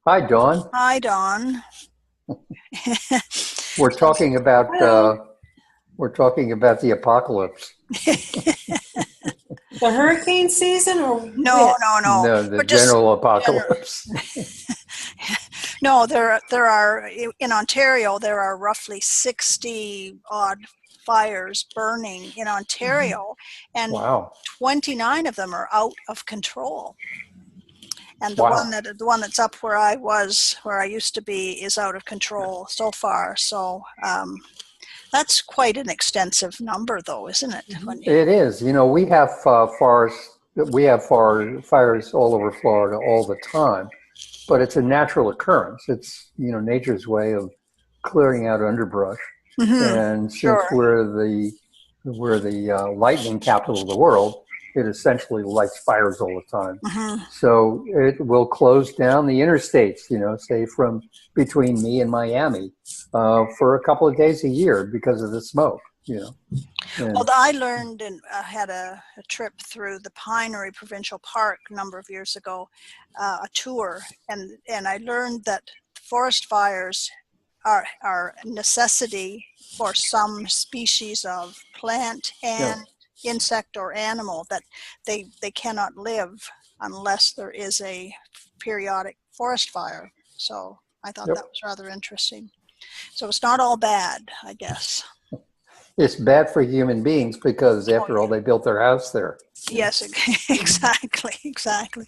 Hi, Dawn. Hi, Dawn. We're So, talking about Hello. the apocalypse. The hurricane season or no, which? no, no. No, the But just general general. apocalypse. No, there are in Ontario. There are roughly 60 odd fires burning in Mhm. Ontario, and Wow, 29 of them are out of control. And wow. the one that's up where I used to be, is out of control so far. So that's quite an extensive number, though, isn't it? Mhm. It is. We have forests. We have fires all over Florida all the time, but it's a natural occurrence. It's nature's way of clearing out underbrush. Hmm. And since Sure. we're the lightning capital of the world, it essentially lights fires all the time. Hmm. So it will close down the interstates, say from between me and Miami, for a couple of days a year because of the smoke. Well, And I learned and had a trip through the Pinery Provincial Park a number of years ago, a tour, and I learned that forest fires are a necessity for some species of plant yeah, and insect or animal, that they cannot live unless there is a periodic forest fire. So I thought that yep. was rather interesting. So it's not all bad, I guess. It's bad for human beings because Oh, after all, they built their house there. yes, exactly, exactly.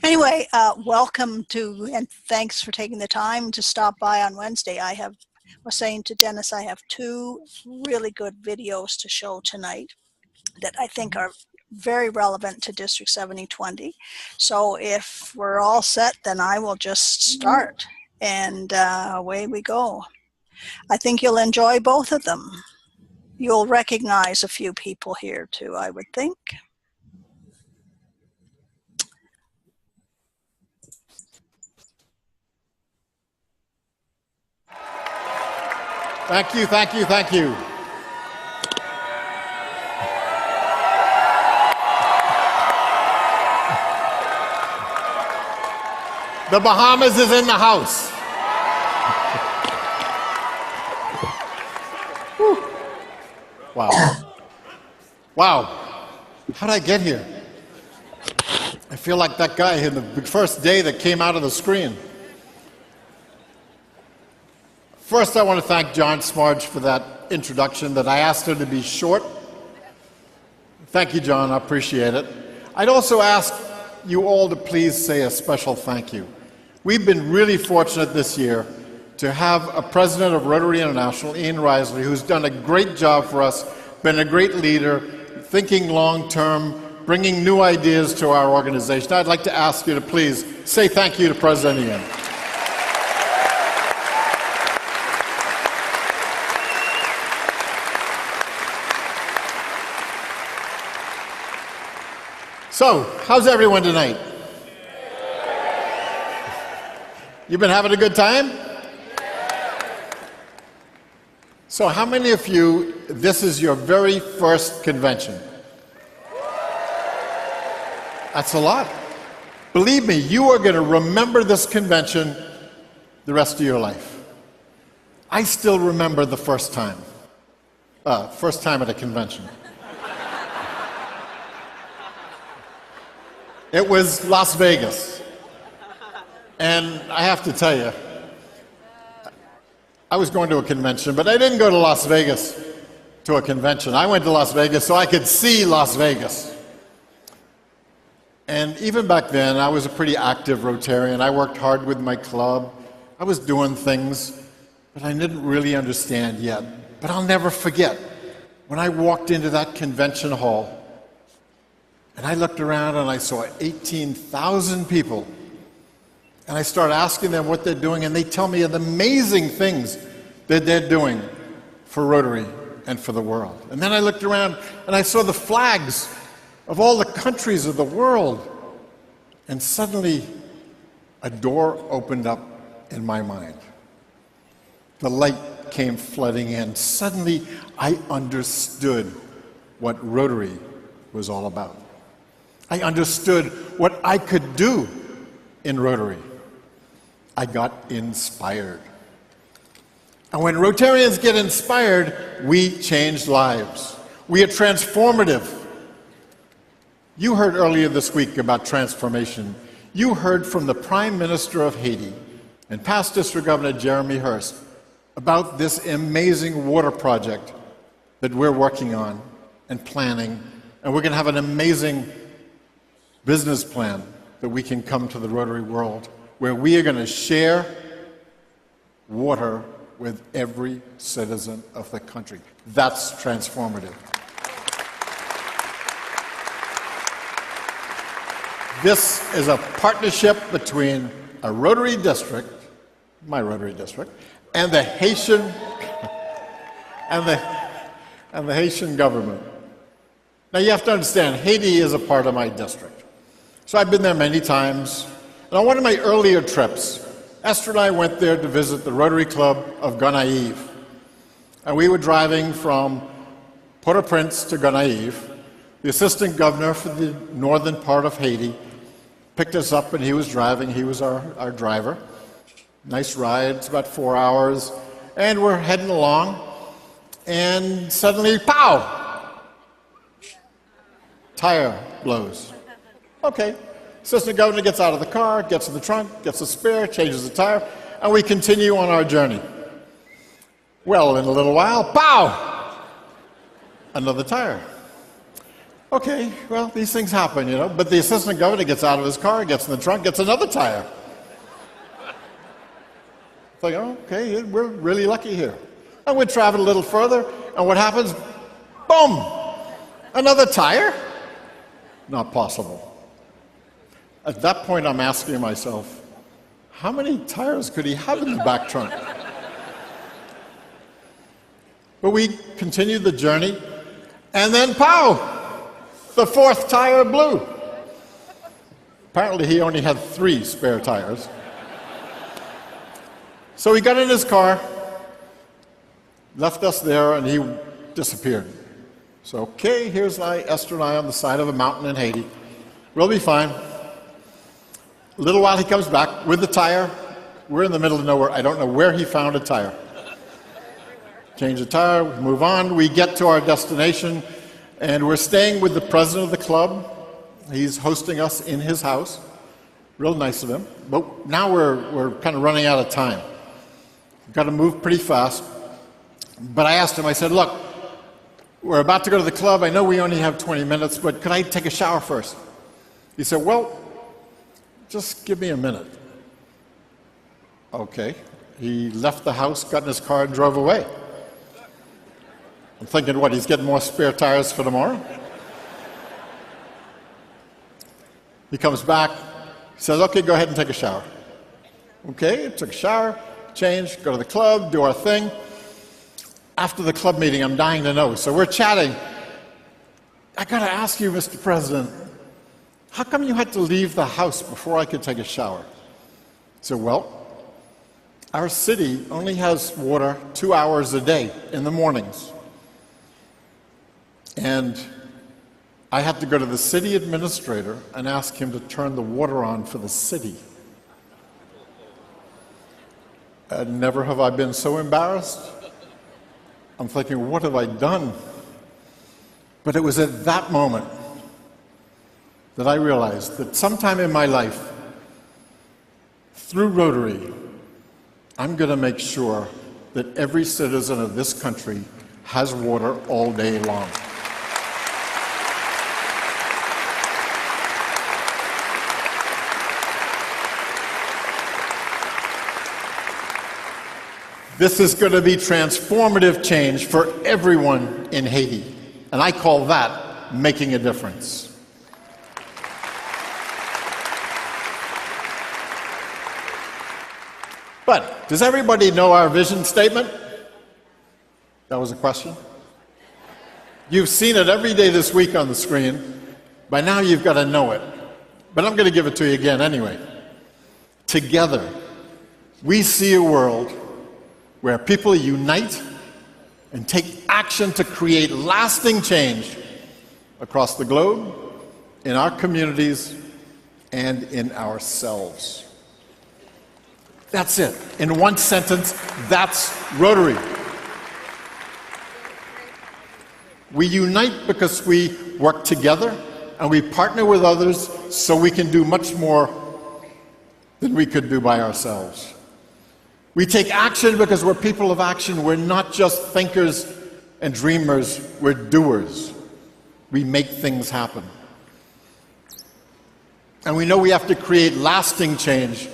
Anyway, welcome to, and thanks for taking the time to stop by on Wednesday. Was saying to Dennis, I have two really good videos to show tonight that I think Mhm. are very relevant to District 7020. So if we're all set, then I will just start, and away we go. I think you'll enjoy both of them. You'll recognize a few people here too, I would think. Thank you, thank you, thank you. The Bahamas is in the house. Whew. Wow. Wow. How did I get here? I feel like that guy in the first day that came out of the screen. First, I want to thank John Smarge for that introduction that I asked him to be short. Thank you, John. I appreciate it. I'd also ask you all to please say a special thank you. We've been really fortunate this year to have a president of Rotary International, Ian Risley, who's done a great job for us, been a great leader, thinking long-term, bringing new ideas to our organization. I'd like to ask you to please say thank you to President Ian. So, how's everyone tonight? You been having a good time? So how many of you, this is your very first convention? That's a lot. Believe me, you are going to remember this convention the rest of your life. I still remember the first time at a convention. It was Las Vegas. And I have to tell you, I was going to a convention, but I didn't go to Las Vegas to a convention. I went to Las Vegas so I could see Las Vegas. And even back then, I was a pretty active Rotarian. I worked hard with my club. I was doing things, but I didn't really understand yet. But I'll never forget when I walked into that convention hall and I looked around and I saw 18,000 people. And I start asking them what they're doing, and they tell me the amazing things that they're doing for Rotary and for the world. And then I looked around and I saw the flags of all the countries of the world. And suddenly, a door opened up in my mind. The light came flooding in. Suddenly, I understood what Rotary was all about. I understood what I could do in Rotary. I got inspired. And when Rotarians get inspired, we change lives. We are transformative. You heard earlier this week about transformation. You heard from the Prime Minister of Haiti and past District Governor Jeremy Hurst about this amazing water project that we're working on and planning. And we're going to have an amazing business plan that we can come to the Rotary world, where we are going to share water with every citizen of the country. That's transformative. This is a partnership between a Rotary district, my Rotary district, and the Haitian and the Haitian government. Now you have to understand, Haiti is a part of my district. So I've been there many times. And on one of my earlier trips, Esther and I went there to visit the Rotary Club of Gonaïves. And we were driving from Port-au-Prince to Gonaïves. The assistant governor for the northern part of Haiti picked us up, and he was driving. He was our driver. Nice ride. It's about 4 hours. And we're heading along. And suddenly, pow! Tire blows. Okay. Assistant governor gets out of the car, gets in the trunk, gets a spare, changes the tire, and we continue on our journey. Well, in a little while, pow! Another tire. Okay, well, these things happen, you know, but the assistant governor gets out of his car, gets in the trunk, gets another tire. It's like, oh, okay, we're really lucky here. And we travel a little further, and what happens? Boom! Another tire? Not possible. At that point, I'm asking myself, how many tires could he have in the back trunk? But we continued the journey, and then pow! The fourth tire blew. Apparently, he only had 3 spare tires. So he got in his car, left us there, and he disappeared. So, okay, here's Esther and I on the side of a mountain in Haiti. We'll be fine. A little while he comes back with the tire. We're in the middle of nowhere. I don't know where he found a tire. Change the tire, we move on. We get to our destination, and we're staying with the president of the club. He's hosting us in his house. Real nice of him. But now we're kind of running out of time. We've got to move pretty fast. But I asked him, I said, look, we're about to go to the club. I know we only have 20 minutes, but could I take a shower first? He said, well, just give me a minute. Okay. He left the house, got in his car, and drove away. I'm thinking, what, he's getting more spare tires for tomorrow? He comes back, says, okay, go ahead and take a shower. Okay, took a shower, change, go to the club, do our thing. After the club meeting, I'm dying to know. So we're chatting. I got to ask you, Mr. President, how come you had to leave the house before I could take a shower? So, well, our city only has water 2 hours a day in the mornings. And I had to go to the city administrator and ask him to turn the water on for the city. And never have I been so embarrassed. I'm thinking, what have I done? But it was at that moment that I realized that sometime in my life, through Rotary, I'm going to make sure that every citizen of this country has water all day long. This is going to be transformative change for everyone in Haiti, and I call that making a difference. But does everybody know our vision statement? That was a question. You've seen it every day this week on the screen. By now you've got to know it. But I'm going to give it to you again anyway. Together, we see a world where people unite and take action to create lasting change across the globe, in our communities, and in ourselves. That's it. In one sentence, that's Rotary. We unite because we work together and we partner with others so we can do much more than we could do by ourselves. We take action because we're people of action. We're not just thinkers and dreamers, we're doers. We make things happen. And we know we have to create lasting change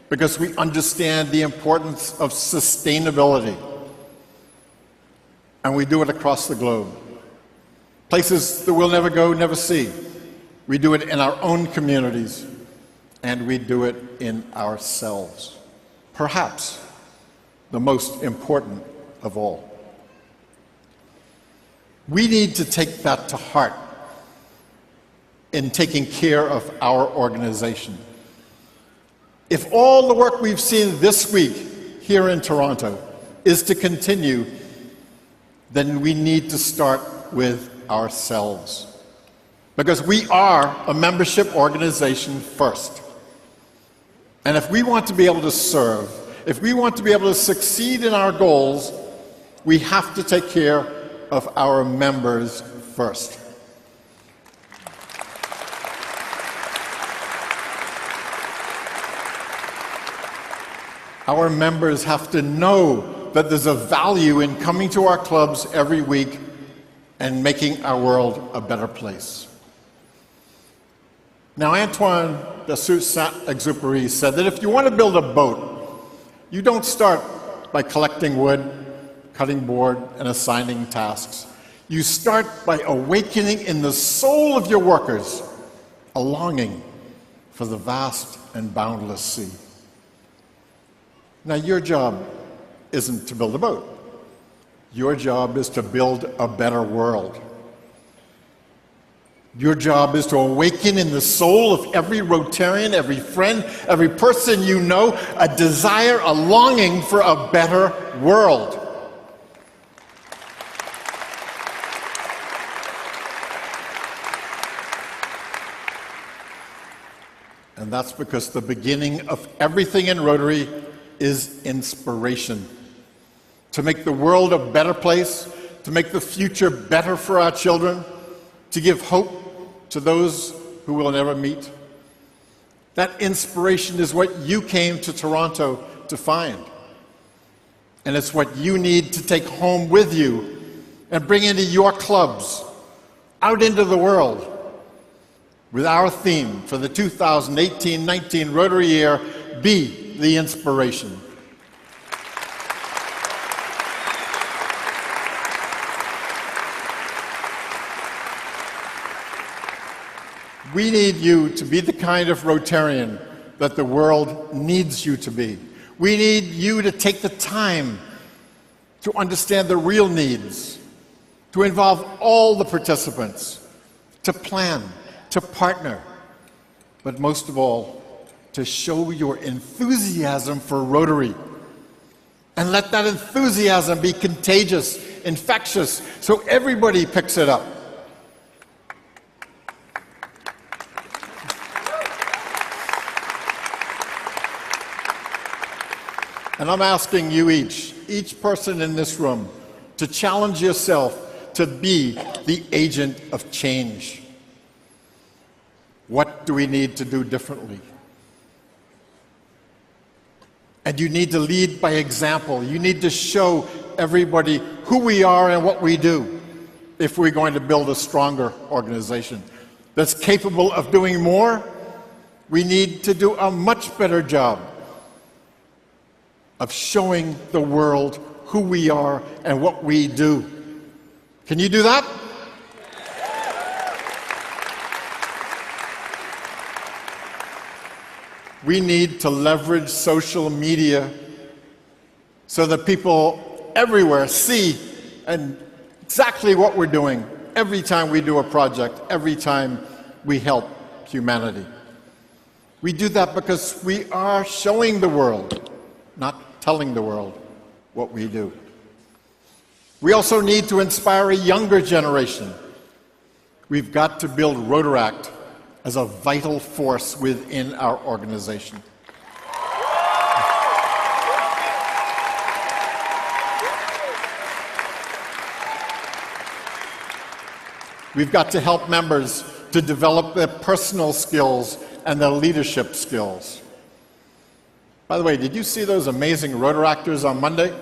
because we understand the importance of sustainability. And we do it across the globe. Places that we'll never go, never see. We do it in our own communities, and we do it in ourselves. Perhaps the most important of all. We need to take that to heart in taking care of our organization. If all the work we've seen this week here in Toronto is to continue, then we need to start with ourselves. Because we are a membership organization first. And if we want to be able to serve, if we want to be able to succeed in our goals, we have to take care of our members first. Our members have to know that there's a value in coming to our clubs every week and making our world a better place. Now, Antoine de Saint-Exupéry said that if you want to build a boat, you don't start by collecting wood, cutting board, and assigning tasks. You start by awakening in the soul of your workers a longing for the vast and boundless sea. Now, your job isn't to build a boat. Your job is to build a better world. Your job is to awaken in the soul of every Rotarian, every friend, every person you know, a desire, a longing for a better world. And that's because the beginning of everything in Rotary is inspiration. To make the world a better place, to make the future better for our children, to give hope to those who we'll never meet. That inspiration is what you came to Toronto to find. And it's what you need to take home with you and bring into your clubs, out into the world, with our theme for the 2018-19 Rotary year, Be the Inspiration. We need you to be the kind of Rotarian that the world needs you to be. We need you to take the time to understand the real needs, to involve all the participants, to plan, to partner, but most of all, to show your enthusiasm for Rotary. And let that enthusiasm be contagious, infectious, so everybody picks it up. And I'm asking you each person in this room, to challenge yourself to be the agent of change. What do we need to do differently? And you need to lead by example. You need to show everybody who we are and what we do if we're going to build a stronger organization that's capable of doing more. We need to do a much better job of showing the world who we are and what we do. Can you do that? We need to leverage social media so that people everywhere see exactly what we're doing every time we do a project, every time we help humanity. We do that because we are showing the world, not telling the world what we do. We also need to inspire a younger generation. We've got to build Rotaract as a vital force within our organization. We've got to help members to develop their personal skills and their leadership skills. By the way, did you see those amazing Rotaractors on Monday?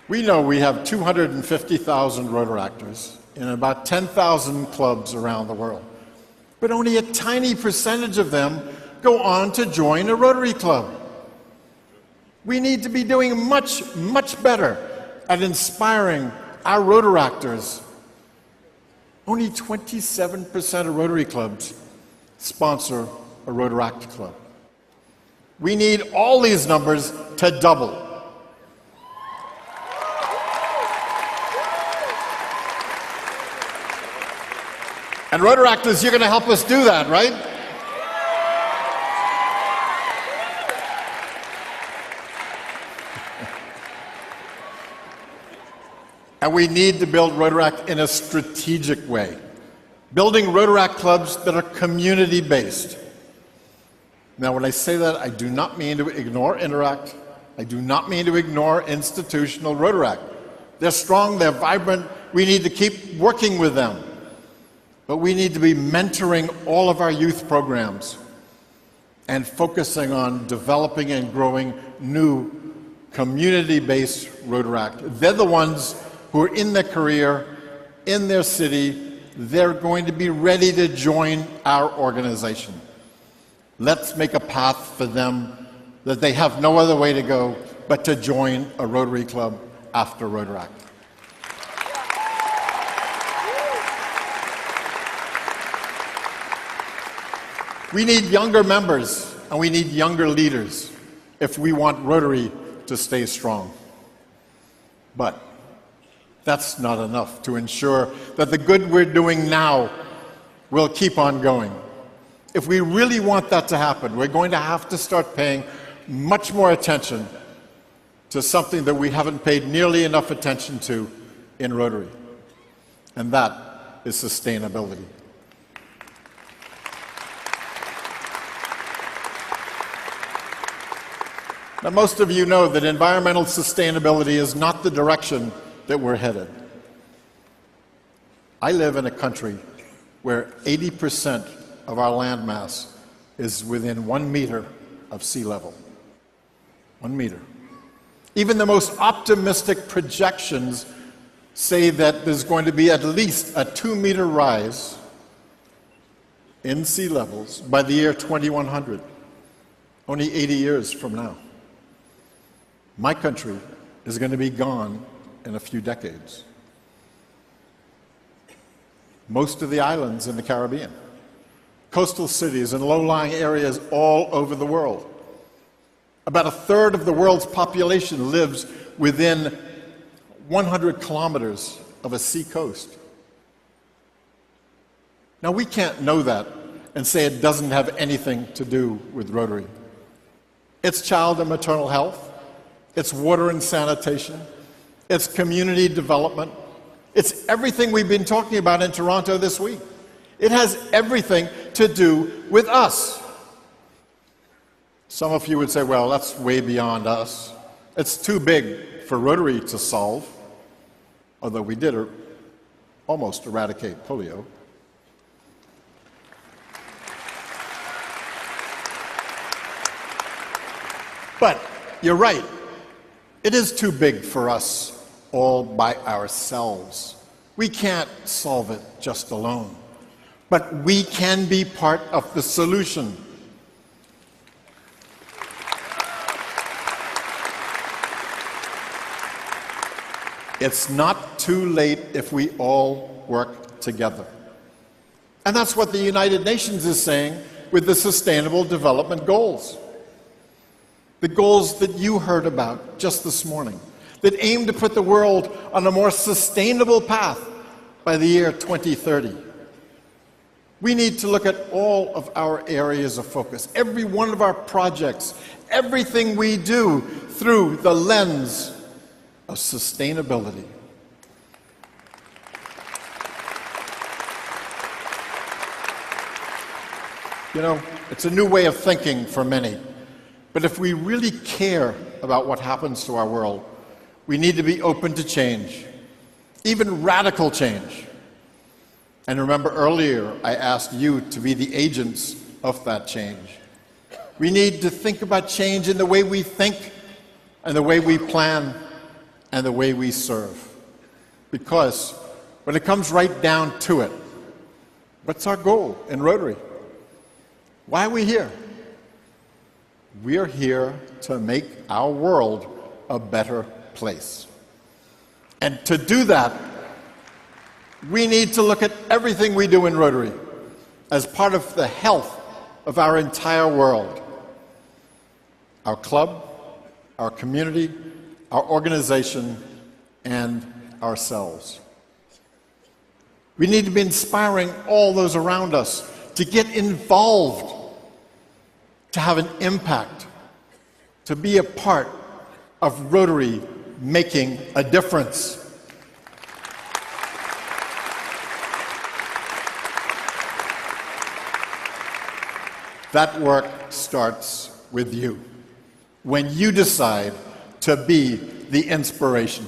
We know we have 250,000 Rotaractors in about 10,000 clubs around the world. But only a tiny percentage of them go on to join a Rotary Club. We need to be doing much, much better at inspiring our Rotaractors. Only 27% of Rotary clubs sponsor a Rotaract club. We need all these numbers to double. And Rotaractors, you're going to help us do that, right? And we need to build Rotaract in a strategic way, building Rotaract clubs that are community-based. Now, when I say that, I do not mean to ignore Interact. I do not mean to ignore institutional Rotaract. They're strong, they're vibrant. We need to keep working with them. But we need to be mentoring all of our youth programs and focusing on developing and growing new community-based Rotaract. They're the ones who are in their career, in their city. They're going to be ready to join our organization. Let's make a path for them that they have no other way to go but to join a Rotary Club after Rotaract. We need younger members and we need younger leaders if we want Rotary to stay strong. But that's not enough to ensure that the good we're doing now will keep on going. If we really want that to happen, we're going to have to start paying much more attention to something that we haven't paid nearly enough attention to in Rotary, and that is sustainability. Now, most of you know that environmental sustainability is not the direction that we're headed. I live in a country where 80% of our land mass is within 1 meter of sea level. 1 meter. Even the most optimistic projections say that there's going to be at least a 2-meter rise in sea levels by the year 2100, only 80 years from now. My country is going to be gone in a few decades. Most of the islands in the Caribbean, coastal cities and low-lying areas all over the world. About 1/3 of the world's population lives within 100 kilometers of a sea coast. Now, we can't know that and say it doesn't have anything to do with Rotary. It's child and maternal health, it's water and sanitation, it's community development, it's everything we've been talking about in Toronto this week. It has everything to do with us. Some of you would say, well, that's way beyond us. It's too big for Rotary to solve, although we did almost eradicate polio. But you're right. It is too big for us all by ourselves. We can't solve it just alone. But we can be part of the solution. It's not too late if we all work together. And that's what the United Nations is saying with the Sustainable Development Goals. The goals that you heard about just this morning, that aim to put the world on a more sustainable path by the year 2030. We need to look at all of our areas of focus, every one of our projects, everything we do through the lens of sustainability. You know, it's a new way of thinking for many. But if we really care about what happens to our world, we need to be open to change, even radical change. And remember earlier, I asked you to be the agents of that change. We need to think about change in the way we think and the way we plan and the way we serve. Because when it comes right down to it, what's our goal in Rotary? Why are we here? We are here to make our world a better place. And to do that, we need to look at everything we do in Rotary as part of the health of our entire world. Our club, our community, our organization, and ourselves. We need to be inspiring all those around us to get involved, to have an impact, to be a part of Rotary making a difference. That work starts with you, when you decide to be the inspiration.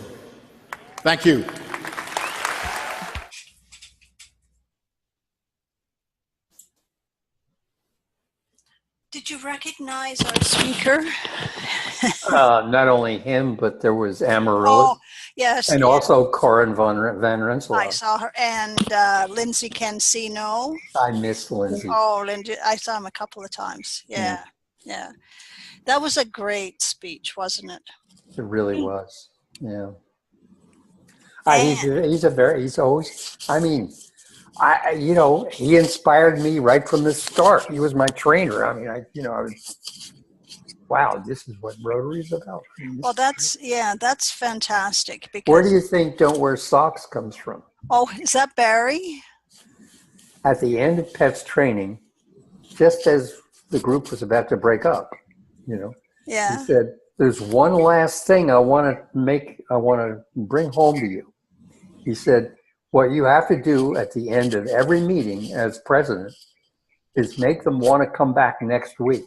Thank you. Did you recognize our speaker? Not only him, but there was Amarillo. Oh, yes. And also Corin Van Rensselaer. I saw her, and Lindsay Cancino. I missed Lindsay. Oh, Lindsay, I saw him a couple of times. Yeah. That was a great speech, wasn't it? It really was. Yeah. And- He's always, I mean, he inspired me right from the start. He was my trainer. I mean, I was, wow, this is what Rotary is about. I mean, Well, that's fantastic. Because, where do you think "Don't Wear Socks" comes from? Oh, is that Barry? At the end of Pet's training, just as the group was about to break up, Yeah. he said, "There's one last thing I want to bring home to you." He said, "What you have to do at the end of every meeting as president is make them want to come back next week.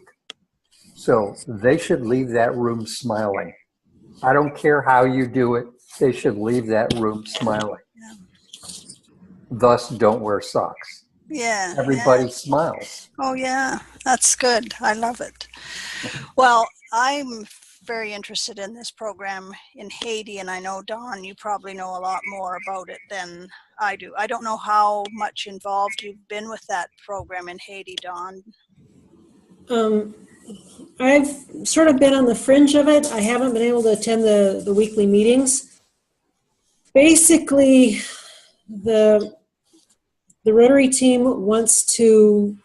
So they should leave that room smiling. I don't care how you do it. They should leave that room smiling. Thus, don't wear socks." Yeah. Everybody smiles. Oh, yeah. That's good. I love it. Well, I'm very interested in this program in Haiti, and I know, Don, you probably know a lot more about it than I do. I don't know how much involved you've been with that program in Haiti, Don. I've sort of been on the fringe of it. I haven't been able to attend the weekly meetings. Basically, the Rotary team wants to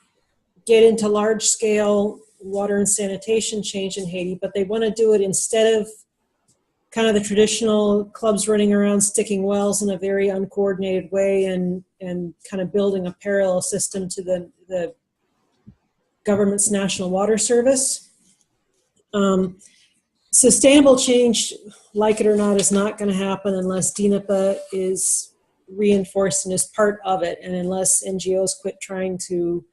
get into large-scale water and sanitation change in Haiti, but they want to do it instead of kind of the traditional clubs running around sticking wells in a very uncoordinated way and kind of building a parallel system to the government's national water service. Sustainable change, like it or not, is not going to happen unless DNIPA is reinforced and is part of it, and unless NGOs quit trying to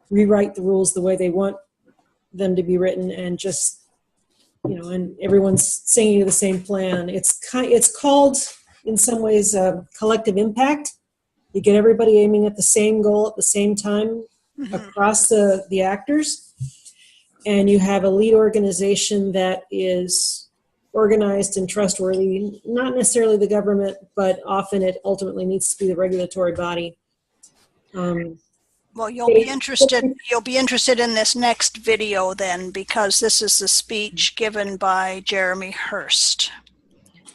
rewrite the rules the way they want them to be written and just, and everyone's singing to the same plan. It's called, in some ways, collective impact. You get everybody aiming at the same goal at the same time across the actors, and you have a lead organization that is organized and trustworthy, not necessarily the government, but often it ultimately needs to be the regulatory body. Well, you'll be interested in this next video then, because this is the speech given by Jeremy Hurst.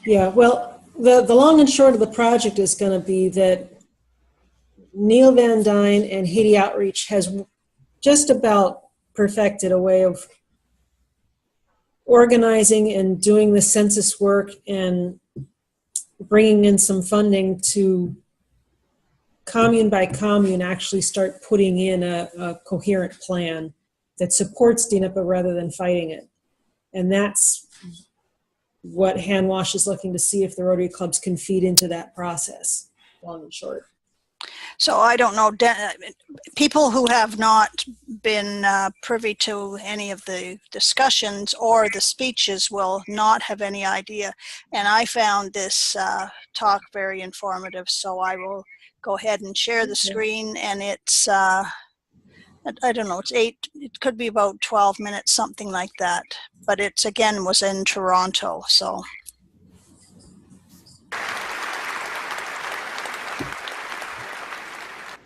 Yeah, well, the long and short of the project is going to be that Neil Van Dyne and Haiti Outreach has just about perfected a way of organizing and doing the census work and bringing in some funding to commune by commune actually start putting in a coherent plan that supports DNIPA rather than fighting it. And that's what Handwash is looking to see if the Rotary clubs can feed into that process, long and short. So I don't know, people who have not been privy to any of the discussions or the speeches will not have any idea. And I found this talk very informative, so I will go ahead and share the screen. And it's, I don't know, it could be about 12 minutes, something like that. But it's, again, was in Toronto, so.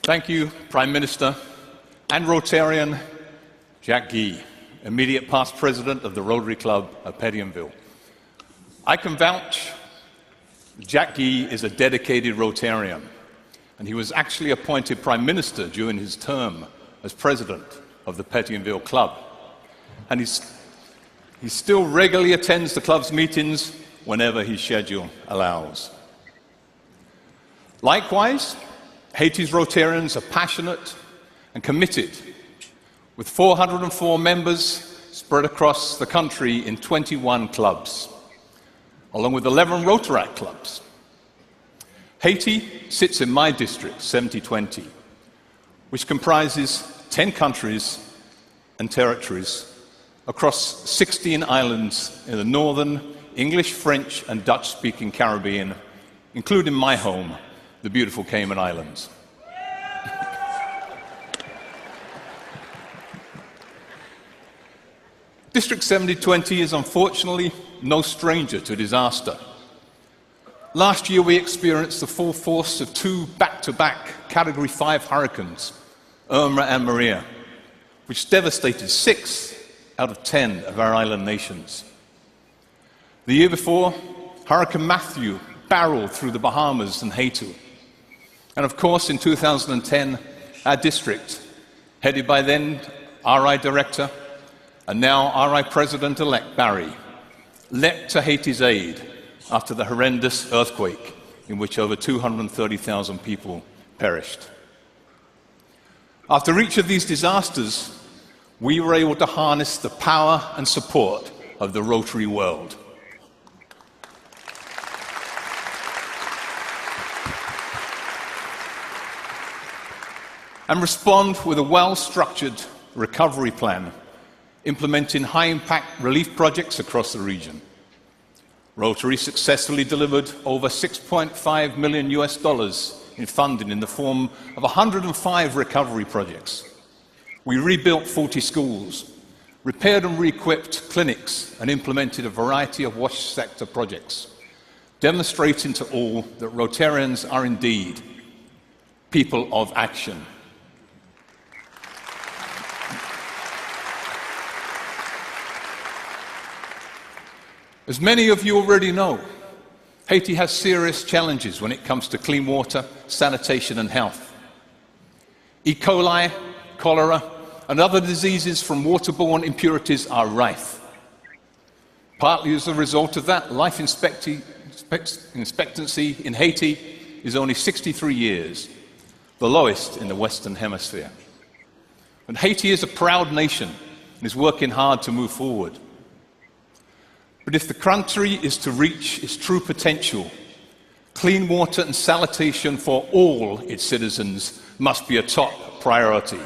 Thank you, Prime Minister and Rotarian Jack Gee, immediate past president of the Rotary Club of Pettingillville. I can vouch Jack Gee is a dedicated Rotarian, and he was actually appointed Prime Minister during his term as president of the Pettingillville Club. And he still regularly attends the club's meetings whenever his schedule allows. Likewise, Haiti's Rotarians are passionate and committed, with 404 members spread across the country in 21 clubs, along with 11 Rotaract clubs. Haiti sits in my district, 7020, which comprises 10 countries and territories across 16 islands in the northern English, French, and Dutch-speaking Caribbean, including my home, the beautiful Cayman Islands. District 7020 is unfortunately no stranger to disaster. Last year we experienced the full force of two back-to-back Category 5 hurricanes, Irma and Maria, which devastated 6 out of 10 of our island nations. The year before, Hurricane Matthew barreled through the Bahamas and Haiti. And of course, in 2010, our district, headed by then RI Director and now RI President-elect Barry, leapt to Haiti's aid after the horrendous earthquake in which over 230,000 people perished. After each of these disasters, we were able to harness the power and support of the Rotary world. And respond with a well-structured recovery plan, implementing high-impact relief projects across the region. Rotary successfully delivered over $6.5 million in funding in the form of 105 recovery projects. We rebuilt 40 schools, repaired and re-equipped clinics, and implemented a variety of wash sector projects, demonstrating to all that Rotarians are indeed people of action. As many of you already know, Haiti has serious challenges when it comes to clean water, sanitation, and health. E. coli, cholera, and other diseases from waterborne impurities are rife. Partly as a result of that, life expectancy in Haiti is only 63 years, the lowest in the Western Hemisphere. And Haiti is a proud nation and is working hard to move forward. But if the country is to reach its true potential, clean water and sanitation for all its citizens must be a top priority.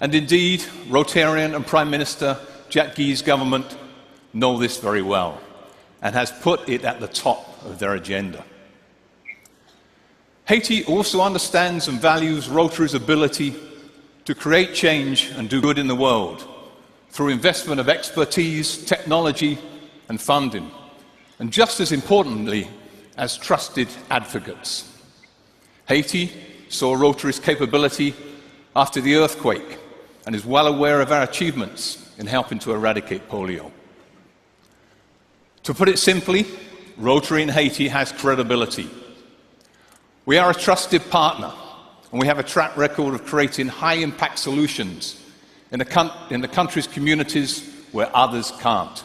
And indeed, Rotarian and Prime Minister Jack Gee's government know this very well and has put it at the top of their agenda. Haiti also understands and values Rotary's ability to create change and do good in the world through investment of expertise, technology, and funding, and just as importantly, as trusted advocates. Haiti saw Rotary's capability after the earthquake and is well aware of our achievements in helping to eradicate polio. To put it simply, Rotary in Haiti has credibility. We are a trusted partner, and we have a track record of creating high-impact solutions in the country's communities where others can't.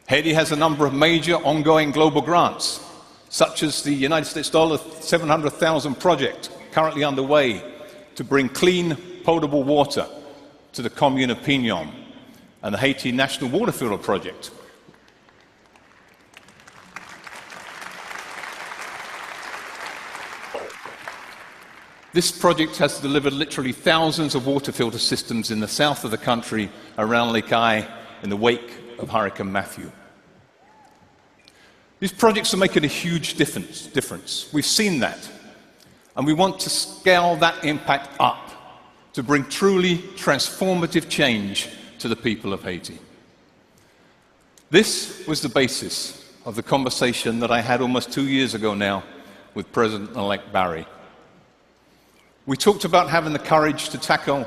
Haiti has a number of major ongoing global grants, such as the United States $700,000 project currently underway to bring clean, potable water to the commune of Pignon, and the Haiti National Water Filter Project, This project has delivered literally thousands of water filter systems in the south of the country around Lake Ai in the wake of Hurricane Matthew. These projects are making a huge difference. We've seen that. And we want to scale that impact up to bring truly transformative change to the people of Haiti. This was the basis of the conversation that I had almost 2 years ago now with President-elect Barry. We talked about having the courage to tackle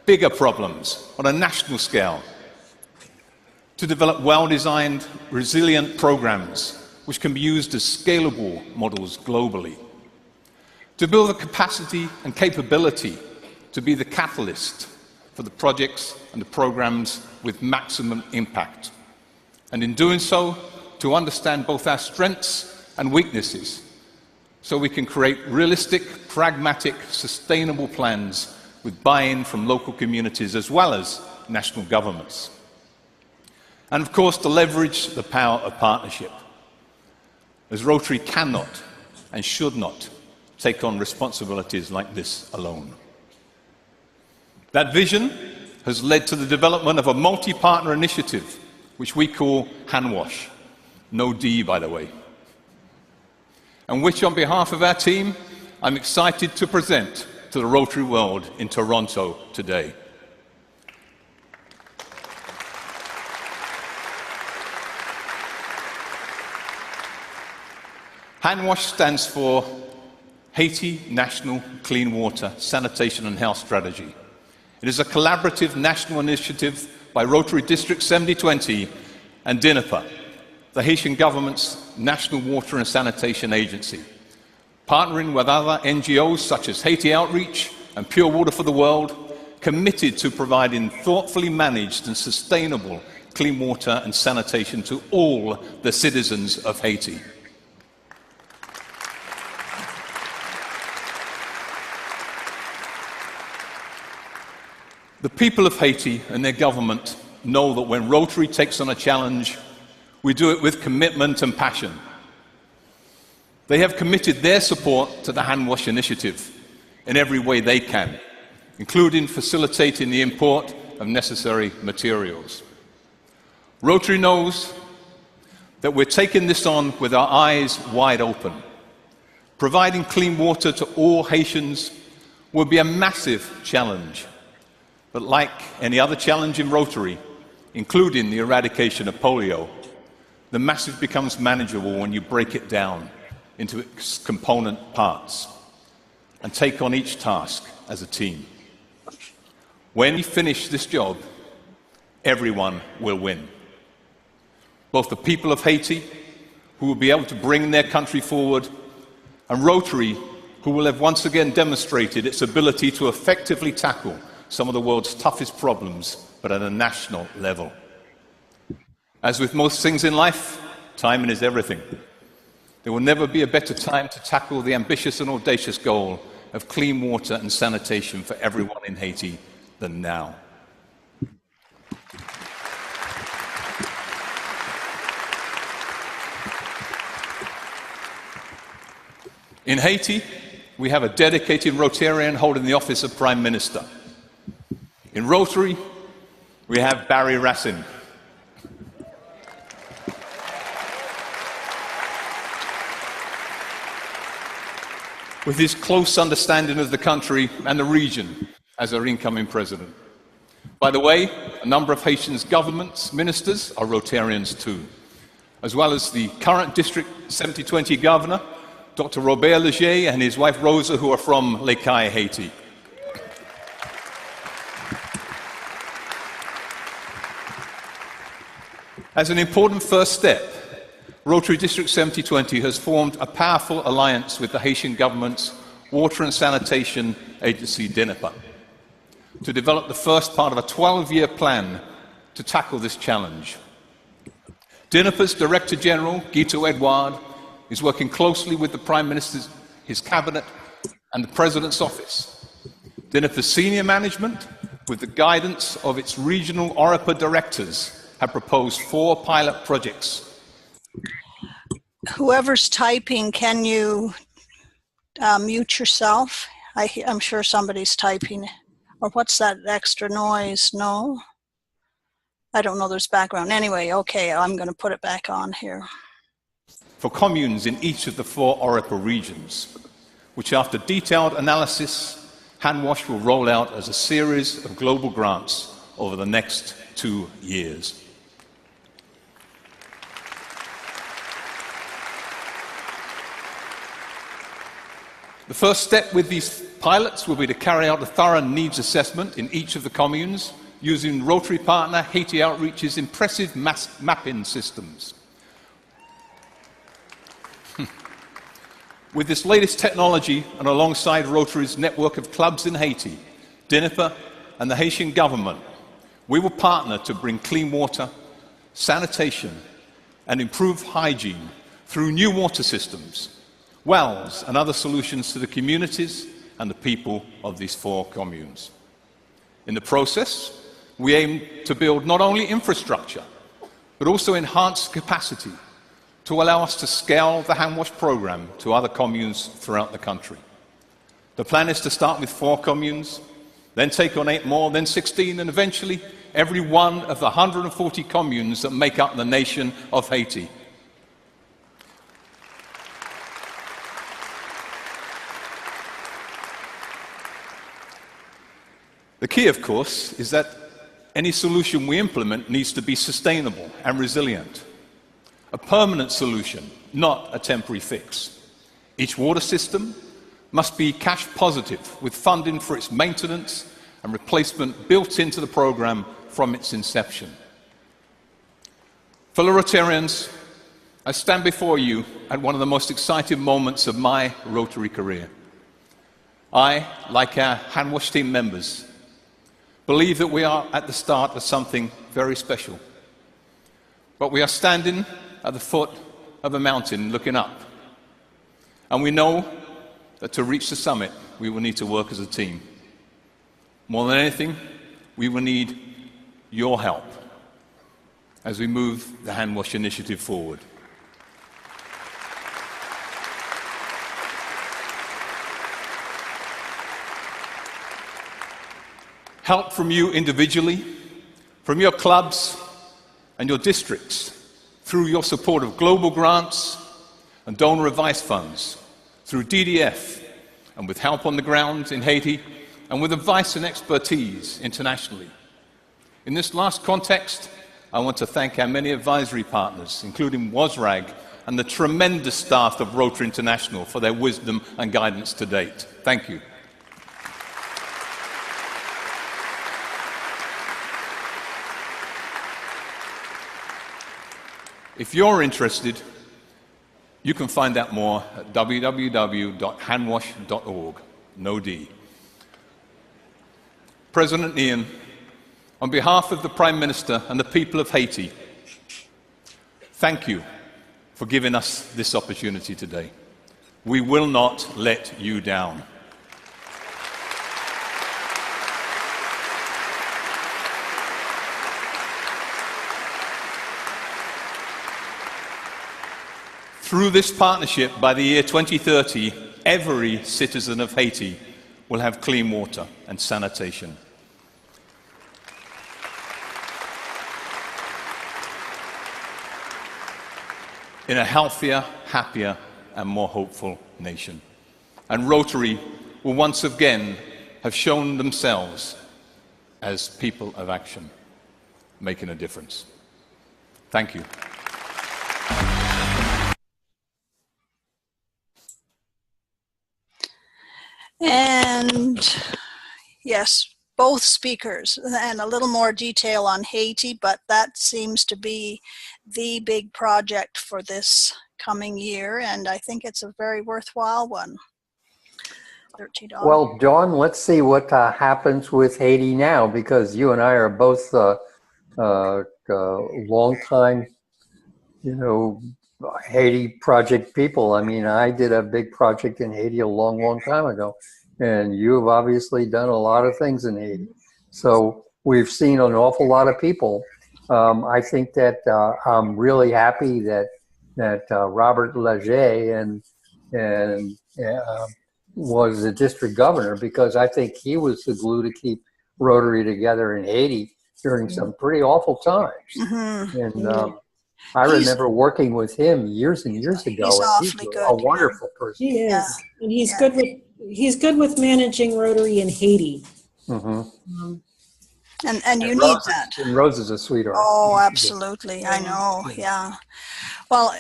bigger problems on a national scale, to develop well-designed, resilient programs which can be used as scalable models globally, to build the capacity and capability to be the catalyst for the projects and the programs with maximum impact. And in doing so, to understand both our strengths and weaknesses, so we can create realistic, pragmatic, sustainable plans with buy-in from local communities as well as national governments. And of course, to leverage the power of partnership, as Rotary cannot and should not take on responsibilities like this alone. That vision has led to the development of a multi-partner initiative, which we call HandWash. No D, by the way. And which, on behalf of our team, I'm excited to present to the Rotary world in Toronto today. HandWash stands for Haiti National Clean Water, Sanitation and Health Strategy. It is a collaborative national initiative by Rotary District 7020 and DINAPA, the Haitian government's national water and sanitation agency, partnering with other NGOs such as Haiti Outreach and Pure Water for the World, committed to providing thoughtfully managed and sustainable clean water and sanitation to all the citizens of Haiti. The people of Haiti and their government know that when Rotary takes on a challenge, we do it with commitment and passion. They have committed their support to the HandWash initiative in every way they can, including facilitating the import of necessary materials. Rotary knows that we're taking this on with our eyes wide open. Providing clean water to all Haitians will be a massive challenge. But like any other challenge in Rotary, including the eradication of polio, the massive becomes manageable when you break it down into its component parts and take on each task as a team. When we finish this job, everyone will win. Both the people of Haiti, who will be able to bring their country forward, and Rotary, who will have once again demonstrated its ability to effectively tackle some of the world's toughest problems, but at a national level. As with most things in life, timing is everything. There will never be a better time to tackle the ambitious and audacious goal of clean water and sanitation for everyone in Haiti than now. In Haiti, we have a dedicated Rotarian holding the office of Prime Minister. In Rotary, we have Barry Rassin. With his close understanding of the country and the region as our incoming president. By the way, a number of Haitians' government ministers are Rotarians too, as well as the current District 7020 governor, Dr. Robert Leger, and his wife Rosa, who are from Lake Ai, Haiti. As an important first step, Rotary District 7020 has formed a powerful alliance with the Haitian government's Water and Sanitation Agency, DINAPA, to develop the first part of a 12-year plan to tackle this challenge. DINAPA's Director General, Guito Edouard, is working closely with the Prime Minister, his cabinet, and the President's office. DINAPA's senior management, with the guidance of its regional ORIPA directors, have proposed 4 pilot projects. Whoever's typing, can you mute yourself? I'm sure somebody's typing. Or what's that extra noise? No? I don't know, there's background. Anyway, okay, I'm going to put it back on here. For communes in each of the 4 Oracle regions, which after detailed analysis, HandWash will roll out as a series of global grants over the next 2 years. The first step with these pilots will be to carry out a thorough needs assessment in each of the communes using Rotary partner Haiti Outreach's impressive mapping systems. With this latest technology and alongside Rotary's network of clubs in Haiti, DINIPA and the Haitian government, we will partner to bring clean water, sanitation and improved hygiene through new water systems, wells and other solutions to the communities and the people of these 4 communes. In the process, we aim to build not only infrastructure, but also enhanced capacity to allow us to scale the HandWash program to other communes throughout the country. The plan is to start with 4 communes, then take on 8 more, then 16, and eventually every one of the 140 communes that make up the nation of Haiti. The key, of course, is that any solution we implement needs to be sustainable and resilient. A permanent solution, not a temporary fix. Each water system must be cash positive, with funding for its maintenance and replacement built into the program from its inception. Fellow Rotarians, I stand before you at one of the most exciting moments of my Rotary career. I, like our HandWash team members, believe that we are at the start of something very special. But we are standing at the foot of a mountain looking up. And we know that to reach the summit, we will need to work as a team. More than anything, we will need your help as we move the HandWash initiative forward. Help from you individually, from your clubs and your districts, through your support of global grants and donor advice funds, through DDF, and with help on the ground in Haiti, and with advice and expertise internationally. In this last context, I want to thank our many advisory partners, including WASRAG and the tremendous staff of Rotary International for their wisdom and guidance to date. Thank you. If you're interested, you can find out more at www.handwash.org, no D. President Ian, on behalf of the Prime Minister and the people of Haiti, thank you for giving us this opportunity today. We will not let you down. Through this partnership, by the year 2030, every citizen of Haiti will have clean water and sanitation. In a healthier, happier, and more hopeful nation. And Rotary will once again have shown themselves as people of action, making a difference. Thank you. And yes, both speakers, and a little more detail on Haiti, but that seems to be the big project for this coming year, and I think it's a very worthwhile one. $13. Well, Dawn, let's see what happens with Haiti now, because you and I are both long time, Haiti project people. I mean, I did a big project in Haiti a long, long time ago, and you've obviously done a lot of things in Haiti. So we've seen an awful lot of people. I think that I'm really happy that Robert Leger and was the district governor, because I think he was the glue to keep Rotary together in Haiti during some pretty awful times. Mm-hmm. And I remember working with him years and years ago. He's And awfully good. a wonderful person. He is, Yeah. and he's Yeah. good with managing Rotary in Haiti. Mm-hmm. And you need that. And Rose is a sweetheart. Oh, absolutely. I know. Yeah. Well,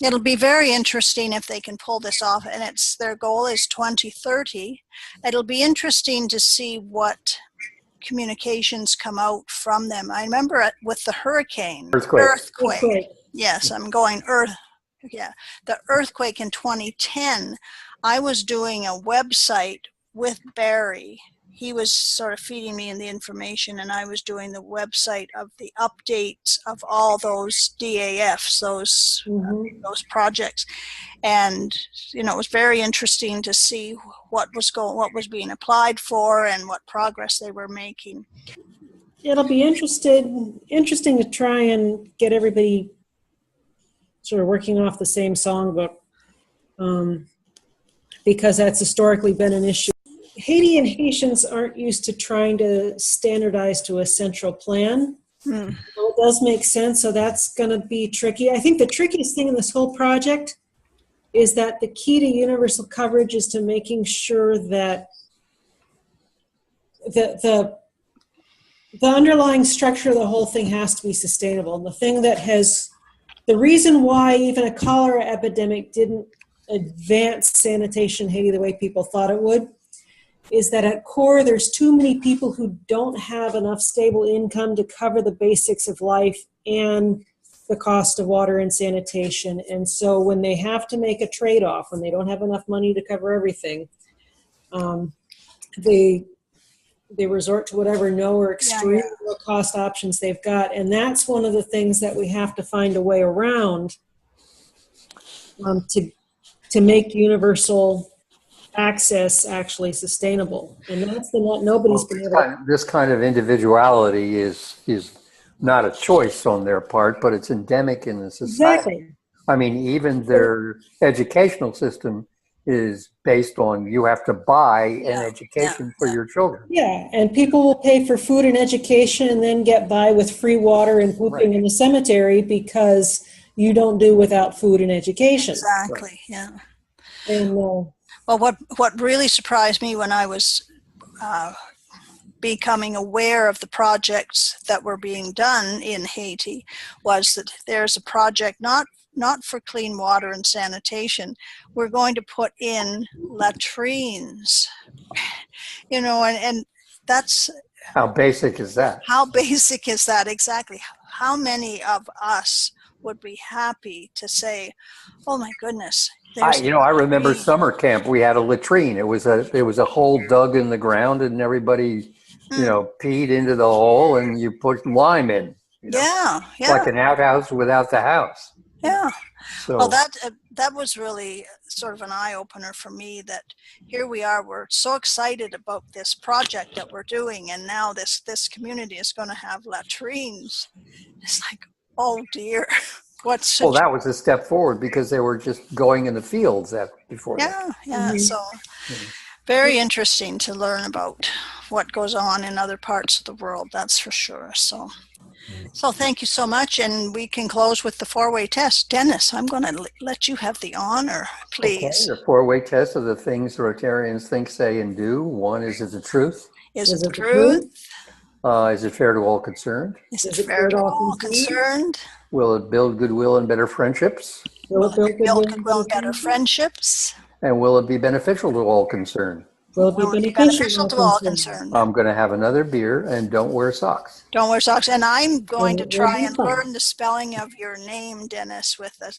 it'll be very interesting if they can pull this off, and their goal is 2030. It'll be interesting to see what communications come out from them. I remember with the earthquake. Yes, I'm going earth. Yeah, the earthquake in 2010. I was doing a website with Barry. He was sort of feeding me in the information, and I was doing the website of the updates of all those DAFs, those projects. And, you know, it was very interesting to see what was being applied for and what progress they were making. It'll be interesting to try and get everybody sort of working off the same songbook, because that's historically been an issue. Haiti and Haitians aren't used to trying to standardize to a central plan. So it does make sense, so that's going to be tricky. I think the trickiest thing in this whole project is that the key to universal coverage is to making sure that the underlying structure of the whole thing has to be sustainable. And the reason why even a cholera epidemic didn't advance sanitation in Haiti the way people thought it would is that at core, there's too many people who don't have enough stable income to cover the basics of life and the cost of water and sanitation. And so when they have to make a trade-off, when they don't have enough money to cover everything, they resort to whatever no or extreme low cost options they've got. And that's one of the things that we have to find a way around to make universal access actually sustainable. And that's nobody's been able to. This kind of individuality is not a choice on their part, but it's endemic in the society. Exactly. I mean, even their educational system is based on you have to buy an education for your children. Yeah, and people will pay for food and education and then get by with free water and pooping in the cemetery because you don't do without food and education. Exactly, yeah. And well, what really surprised me when I was becoming aware of the projects that were being done in Haiti was that there's a project not for clean water and sanitation. We're going to put in latrines, you know, and that's... How basic is that? How basic is that, exactly? How many of us would be happy to say, oh my goodness. I remember summer camp, we had a latrine. It was a hole dug in the ground and everybody, peed into the hole and you put lime in. Yeah. Like an outhouse without the house. Yeah. So, well, that was really sort of an eye-opener for me that here we are, we're so excited about this project that we're doing, and now this community is going to have latrines. It's like, oh dear. Well, that was a step forward because they were just going in the fields before that. Yeah. So very interesting to learn about what goes on in other parts of the world, that's for sure. So thank you so much, and we can close with the four-way test. Dennis, I'm going to let you have the honor, please. Okay, the four-way test of the things Rotarians think, say, and do. One, is it the truth? Is it the truth? Is it fair to all concerned? Is it fair to all concerned? Will it build goodwill and better friendships? Will it build goodwill and better friendships? And will it be beneficial to all concerned? Will it be beneficial to all concerned? I'm going to have another beer and don't wear socks. Don't wear socks. And I'm going to try and learn the spelling of your name, Dennis, with a...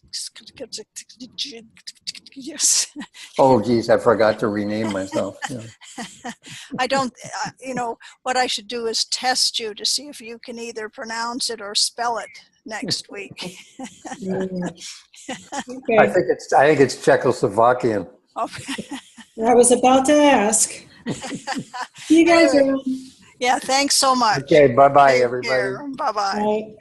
Yes. Oh, geez, I forgot to rename myself. Yeah. I don't, what I should do is test you to see if you can either pronounce it or spell it next week. Okay. I think it's Czechoslovakian. Okay. I was about to ask. See you guys around. Yeah, thanks so much. Okay, bye-bye, everybody. Bye-bye. Bye.